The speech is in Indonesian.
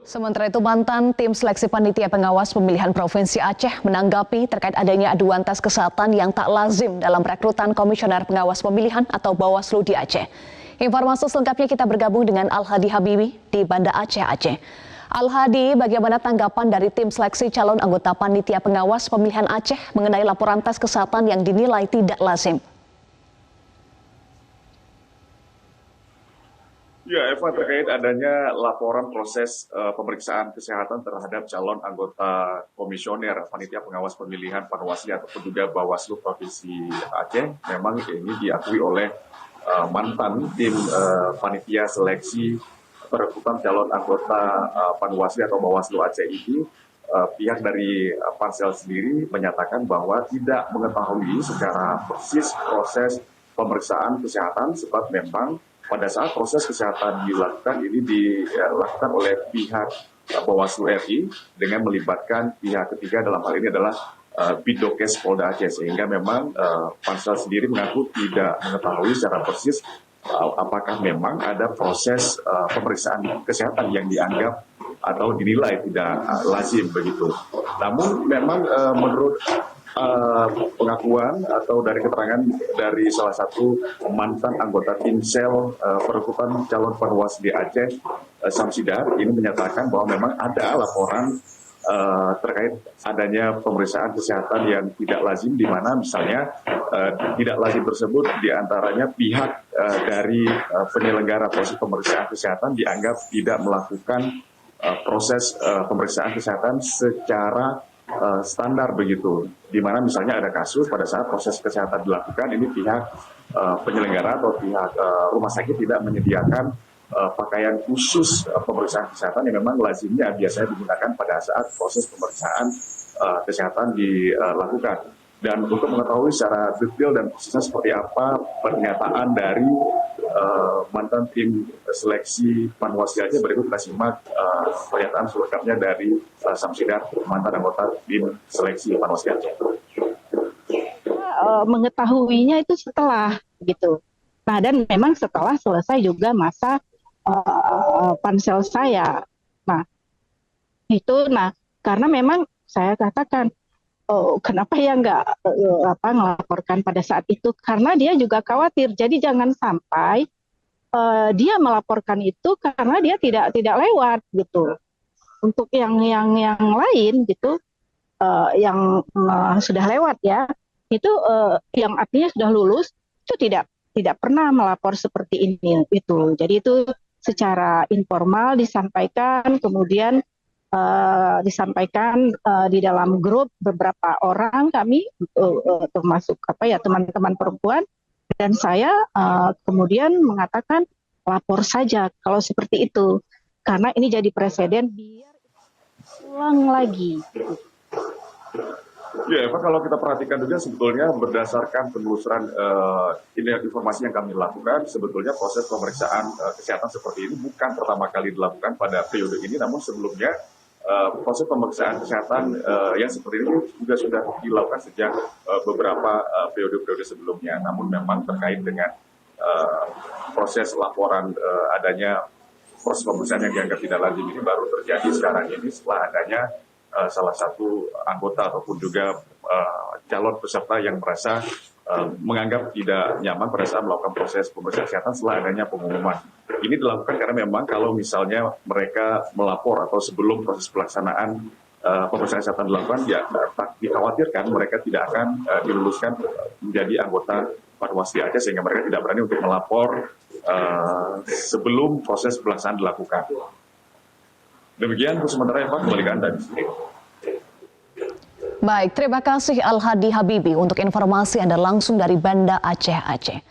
Sementara itu mantan tim seleksi panitia pengawas pemilihan Provinsi Aceh menanggapi terkait adanya aduan tes kesehatan yang tak lazim dalam rekrutan komisioner pengawas pemilihan atau Bawaslu di Aceh. Informasi selengkapnya kita bergabung dengan Al-Hadi Habibi di Banda Aceh, Aceh. Al-Hadi, bagaimana tanggapan dari tim seleksi calon anggota panitia pengawas pemilihan Aceh mengenai laporan tes kesehatan yang dinilai tidak lazim? Ya, Eva, terkait adanya laporan proses pemeriksaan kesehatan terhadap calon anggota komisioner panitia pengawas pemilihan Panwasli ataupun juga Bawaslu Provinsi Aceh, memang ini diakui oleh mantan tim panitia seleksi perekrutan calon anggota Panwasli atau Bawaslu Aceh ini. Pihak dari pansel sendiri menyatakan bahwa tidak mengetahui secara persis proses pemeriksaan kesehatan, sebab memang pada saat proses kesehatan dilakukan ini dilakukan oleh pihak Bawaslu RI dengan melibatkan pihak ketiga, dalam hal ini adalah Bidokes Polda Aceh, sehingga memang pansel sendiri mengaku tidak mengetahui secara persis apakah memang ada proses pemeriksaan kesehatan yang dianggap atau dinilai tidak lazim begitu. Namun memang menurut pengakuan atau dari keterangan dari salah satu mantan anggota tim sel perekrutan calon Panwas di Aceh, Samsidar, ini menyatakan bahwa memang ada laporan terkait adanya pemeriksaan kesehatan yang tidak lazim, di mana misalnya tidak lazim tersebut diantaranya pihak dari penyelenggara proses pemeriksaan kesehatan dianggap tidak melakukan proses pemeriksaan kesehatan secara standar begitu, di mana misalnya ada kasus pada saat proses kesehatan dilakukan ini pihak penyelenggara atau pihak rumah sakit tidak menyediakan pakaian khusus pemeriksaan kesehatan yang memang lazimnya biasanya digunakan pada saat proses pemeriksaan kesehatan dilakukan. Dan untuk mengetahui secara detail dan persisnya seperti apa pernyataan dari mantan tim seleksi Panwasli Aceh, berikut kita simak pernyataan selengkapnya dari Samsidar, mantan anggota tim seleksi Panwasli Aceh. Mengetahuinya itu setelah gitu. Nah, dan memang setelah selesai juga masa pansel saya. Nah, karena memang saya katakan, kenapa ya nggak ngelaporkan pada saat itu? Karena dia juga khawatir. Jadi jangan sampai dia melaporkan itu karena dia tidak lewat gitu. Untuk yang lain gitu, yang sudah lewat ya, itu yang artinya sudah lulus itu tidak pernah melapor seperti ini itu. Jadi itu secara informal disampaikan, kemudian disampaikan di dalam grup beberapa orang kami, termasuk teman-teman perempuan, dan saya kemudian mengatakan lapor saja kalau seperti itu, karena ini jadi presiden biar ulang lagi. Ya, Eva, kalau kita perhatikan juga sebetulnya berdasarkan penelusuran ini informasi yang kami lakukan, sebetulnya proses pemeriksaan kesehatan seperti ini bukan pertama kali dilakukan pada periode ini, namun sebelumnya proses pemeriksaan kesehatan yang seperti ini juga sudah dilakukan sejak beberapa periode-periode sebelumnya. Namun memang terkait dengan proses laporan adanya proses pemeriksaan yang dianggap tidak lazim ini baru terjadi sekarang ini setelah adanya salah satu anggota ataupun juga calon peserta yang merasa menganggap tidak nyaman pada saat melakukan proses pemeriksaan kesehatan setelah adanya pengumuman. Ini dilakukan karena memang kalau misalnya mereka melapor atau sebelum proses pelaksanaan pemeriksaan kesehatan dilakukan, ya dikhawatirkan mereka tidak akan diluluskan menjadi anggota Panwasli Aceh, sehingga mereka tidak berani untuk melapor sebelum proses pelaksanaan dilakukan. Demikian untuk sementara, Eva, kembali ke Anda di sini. Baik, terima kasih Al-Hadi Habibi untuk informasi Anda langsung dari Banda Aceh, Aceh.